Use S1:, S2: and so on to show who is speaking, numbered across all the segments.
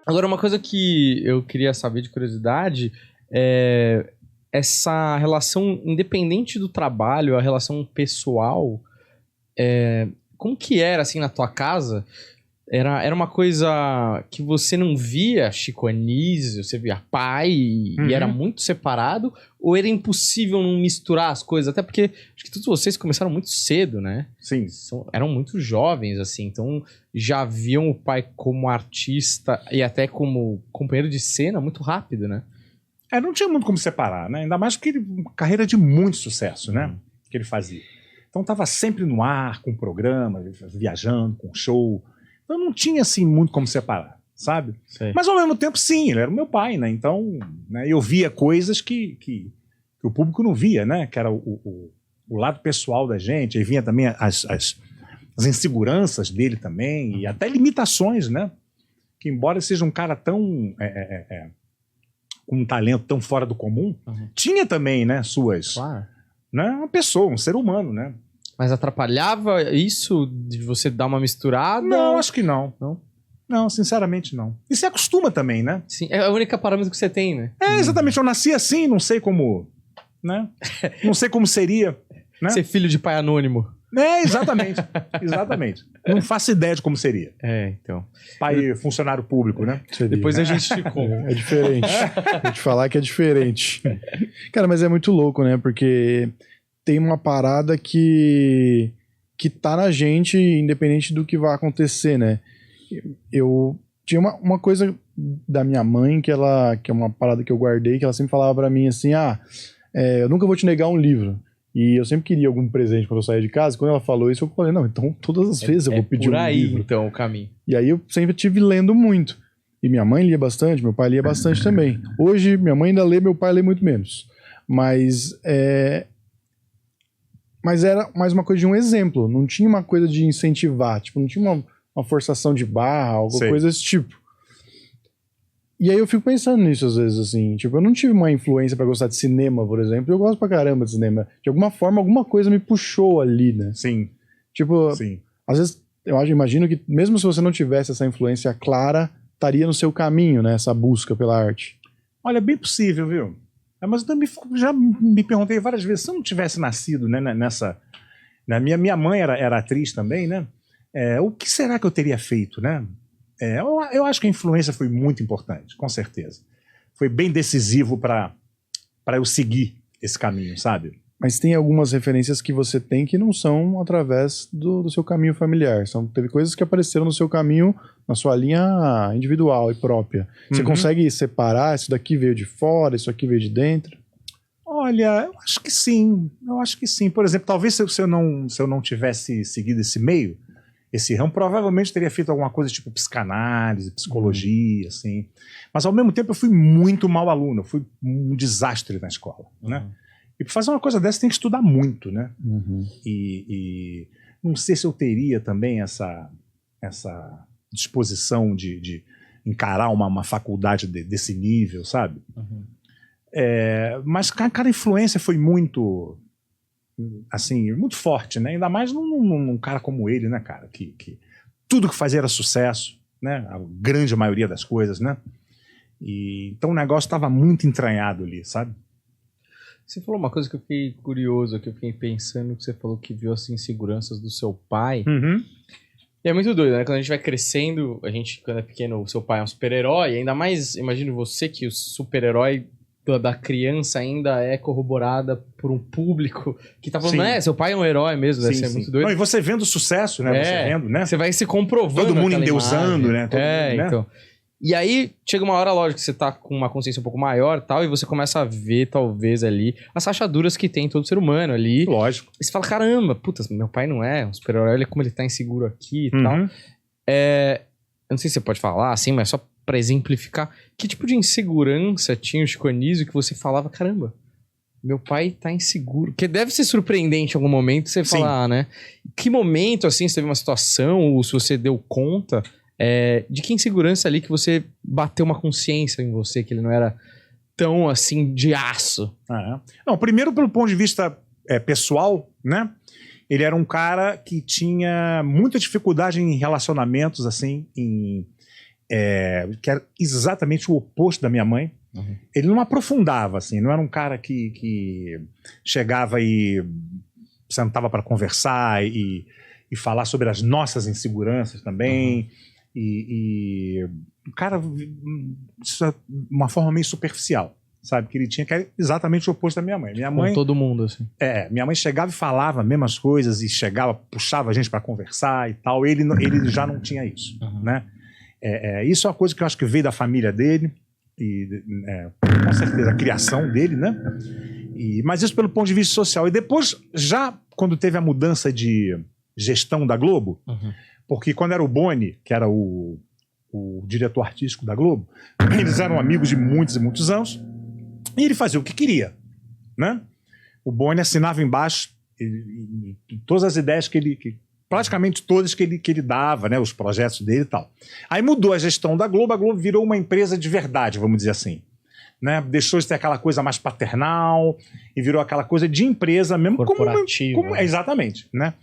S1: Agora, uma coisa que eu queria saber de curiosidade é essa relação, independente do trabalho, a relação pessoal, como que era, assim, na tua casa? Era uma coisa que você não via Chico Anísio, você via pai e era muito separado? Ou era impossível não misturar as coisas? Até porque acho que todos vocês começaram muito cedo, né?
S2: Sim.
S1: Eram muito jovens, assim. Então já viam o pai como artista e até como companheiro de cena muito rápido, né?
S2: Não tinha muito como separar, né? Ainda mais porque uma carreira de muito sucesso, né? Que ele fazia. Então tava sempre no ar, com programa, viajando, com show. Então não tinha, assim, muito como separar, sabe?
S1: Sei.
S2: Mas ao mesmo tempo, sim, ele era o meu pai, né? Então, né, eu via coisas que o público não via, né? Que era o lado pessoal da gente. Aí vinha também as inseguranças dele também, e até limitações, né? Que embora seja um cara tão... com um talento tão fora do comum, tinha também, né, suas...
S1: Claro.
S2: Né, uma pessoa, um ser humano, né?
S1: Mas atrapalhava isso de você dar uma misturada?
S2: Não, acho que não.
S1: Não?
S2: Não, sinceramente não. E se acostuma também, né?
S1: Sim, é a única parâmetro que você tem, né?
S2: Exatamente. Eu nasci assim, não sei como... né? Não sei como seria, né?
S1: Ser filho de pai anônimo.
S2: Exatamente. Exatamente. Não faço ideia de como seria.
S1: Então.
S2: Pai funcionário público, né?
S3: Seria.
S1: Depois a gente te conta.
S3: É diferente. Vou te falar que é diferente. Cara, mas é muito louco, né? Porque tem uma parada que tá na gente, independente do que vai acontecer, né? Eu tinha uma coisa da minha mãe que é uma parada que eu guardei, que ela sempre falava pra mim assim, eu nunca vou te negar um livro. E eu sempre queria algum presente quando eu saía de casa. Quando ela falou isso, eu falei, não, então todas as vezes eu vou pedir um livro.
S1: Então, o caminho.
S3: E aí eu sempre estive lendo muito. E minha mãe lia bastante, meu pai lia bastante também. Hoje, minha mãe ainda lê, meu pai lê muito menos. Mas era mais uma coisa de um exemplo. Não tinha uma coisa de incentivar. Tipo, não tinha uma forçação de barra, alguma coisa desse tipo. E aí eu fico pensando nisso às vezes, assim. Tipo, eu não tive uma influência pra gostar de cinema, por exemplo. Eu gosto pra caramba de cinema. De alguma forma, alguma coisa me puxou ali, né?
S2: Sim.
S3: Tipo,
S2: Sim.
S3: Às vezes, imagino que mesmo se você não tivesse essa influência clara, estaria no seu caminho, né? Essa busca pela arte.
S2: Olha, bem possível, viu? Mas eu também já me perguntei várias vezes, se eu não tivesse nascido, né, nessa... Né, minha mãe era atriz também, né? O que será que eu teria feito, né? Eu acho que a influência foi muito importante, com certeza. Foi bem decisivo para eu seguir esse caminho, sabe?
S3: Mas tem algumas referências que você tem que não são através do seu caminho familiar. Teve coisas que apareceram no seu caminho, na sua linha individual e própria. Você consegue separar, isso daqui veio de fora, isso aqui veio de dentro?
S2: Olha, eu acho que sim. Eu acho que sim. Por exemplo, talvez se eu não tivesse seguido esse meio, esse ramo, provavelmente teria feito alguma coisa tipo psicanálise, psicologia, assim. Mas ao mesmo tempo eu fui muito mau aluno, eu fui um desastre na escola, né? E para fazer uma coisa dessa tem que estudar muito, né? E não sei se eu teria também essa disposição de encarar uma faculdade desse nível, sabe? Mas cara, a influência foi muito, assim, muito forte, né? Ainda mais num cara como ele, né, cara? Que tudo que fazia era sucesso, né? A grande maioria das coisas, né? E então o negócio estava muito entranhado ali, sabe?
S1: Você falou uma coisa que eu fiquei curioso, que eu fiquei pensando, que você falou que viu as inseguranças do seu pai. E é muito doido, né? Quando a gente vai crescendo, quando é pequeno, o seu pai é um super-herói, ainda mais, imagino você, que o super-herói da criança ainda é corroborada por um público que tá falando, seu pai é um herói mesmo, deve ser muito doido.
S2: Não, e você vendo o sucesso, né? Você vendo, né?
S1: Você vai se comprovando.
S2: Todo mundo endeusando, né? Todo mundo, né?
S1: Então. E aí, chega uma hora, lógico, que você tá com uma consciência um pouco maior e tal, e você começa a ver, talvez, ali, as rachaduras que tem todo ser humano ali.
S2: Lógico.
S1: E você fala, caramba, puta, meu pai não é um super-herói, olha como ele tá inseguro aqui e tal. Eu não sei se você pode falar, assim, mas só pra exemplificar, que tipo de insegurança tinha o Chico Anísio que você falava, caramba, meu pai tá inseguro? Porque deve ser surpreendente em algum momento você falar, né? Que momento, assim, você teve uma situação, ou se você deu conta... de que insegurança ali que você bateu uma consciência em você, que ele não era tão assim de aço?
S2: Não, primeiro pelo ponto de vista pessoal, né? Ele era um cara que tinha muita dificuldade em relacionamentos, assim, em que era exatamente o oposto da minha mãe.
S1: Uhum.
S2: Ele não aprofundava, assim, não era um cara que chegava e sentava para conversar e falar sobre as nossas inseguranças também. E o cara, isso é uma forma meio superficial, sabe? Que ele tinha, que era exatamente o oposto da minha mãe. Minha mãe,
S1: com todo mundo, assim.
S2: minha mãe chegava e falava as mesmas coisas e chegava, puxava a gente para conversar e tal. Ele já não tinha isso, né? Isso é uma coisa que eu acho que veio da família dele e com certeza a criação dele, né? Mas isso pelo ponto de vista social. E depois, já quando teve a mudança de gestão da Globo, porque quando era o Boni, que era o diretor artístico da Globo, eles eram amigos de muitos e muitos anos, e ele fazia o que queria, né? O Boni assinava embaixo todas as ideias praticamente todas que ele dava, né? Os projetos dele e tal. Aí mudou a gestão da Globo, a Globo virou uma empresa de verdade, vamos dizer assim. Né? Deixou de ter aquela coisa mais paternal e virou aquela coisa de empresa mesmo.
S1: Corporativa.
S2: Exatamente, né?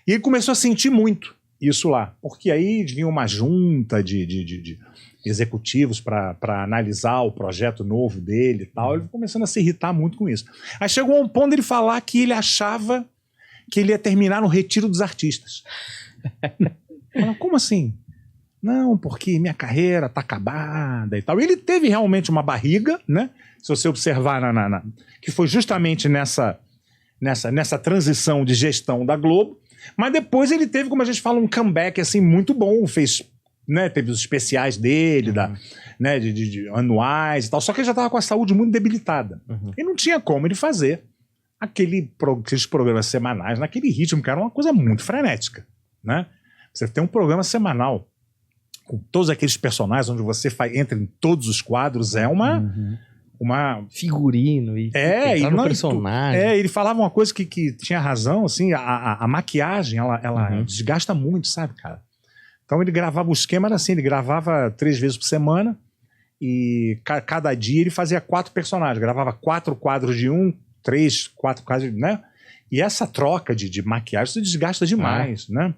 S2: E ele começou a sentir muito isso lá, porque aí vinha uma junta de executivos para analisar o projeto novo dele e tal. Ele foi começando a se irritar muito com isso. Aí chegou a um ponto de ele falar que ele achava que ele ia terminar no Retiro dos Artistas. Falei, como assim? Não, porque minha carreira tá acabada e tal. E ele teve realmente uma barriga, né? Se você observar, que foi justamente nessa transição de gestão da Globo. Mas depois ele teve, como a gente fala, um comeback assim, muito bom. Fez, né? Teve os especiais dele, né? de anuais e tal. Só que ele já estava com a saúde muito debilitada. E não tinha como ele fazer aqueles programas semanais naquele ritmo, que era uma coisa muito frenética, né? Você tem um programa semanal com todos aqueles personagens onde você entra em todos os quadros, é uma
S1: figurino e no personagem.
S2: Ele falava uma coisa que tinha razão, assim, a maquiagem, ela desgasta muito, sabe, cara? Então ele gravava, o esquema era assim, ele gravava 3 vezes por semana e cada dia ele fazia 4 personagens, gravava 4 quadros de 3, 4 quadros, né? E essa troca de maquiagem se desgasta demais, né?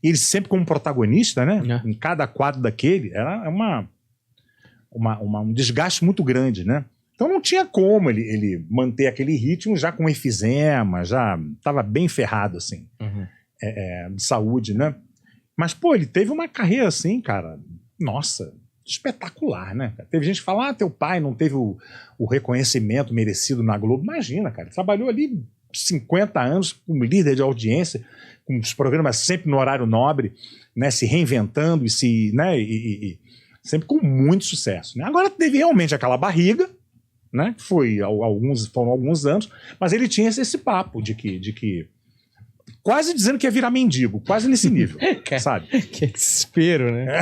S2: E ele sempre como protagonista, né? Em cada quadro daquele, era um desgaste muito grande, né? Então não tinha como ele manter aquele ritmo já com efizema, já estava bem ferrado, assim, de saúde, né? Mas, pô, ele teve uma carreira assim, cara, nossa, espetacular, né? Teve gente que fala, teu pai não teve o reconhecimento merecido na Globo. Imagina, cara, ele trabalhou ali 50 anos como líder de audiência, com os programas sempre no horário nobre, né, se reinventando e sempre com muito sucesso, né? Agora teve realmente aquela barriga, né? Foram alguns anos, mas ele tinha esse papo de que quase dizendo que ia virar mendigo, quase nesse nível, sabe?
S1: Que desespero, né?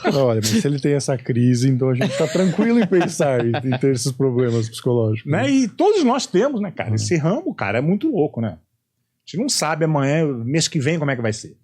S3: Olha, mas se ele tem essa crise, então a gente tá tranquilo em pensar em ter esses problemas psicológicos.
S2: Né? E todos nós temos, né, cara? Esse ramo, cara, é muito louco, né? A gente não sabe amanhã, mês que vem, como é que vai ser.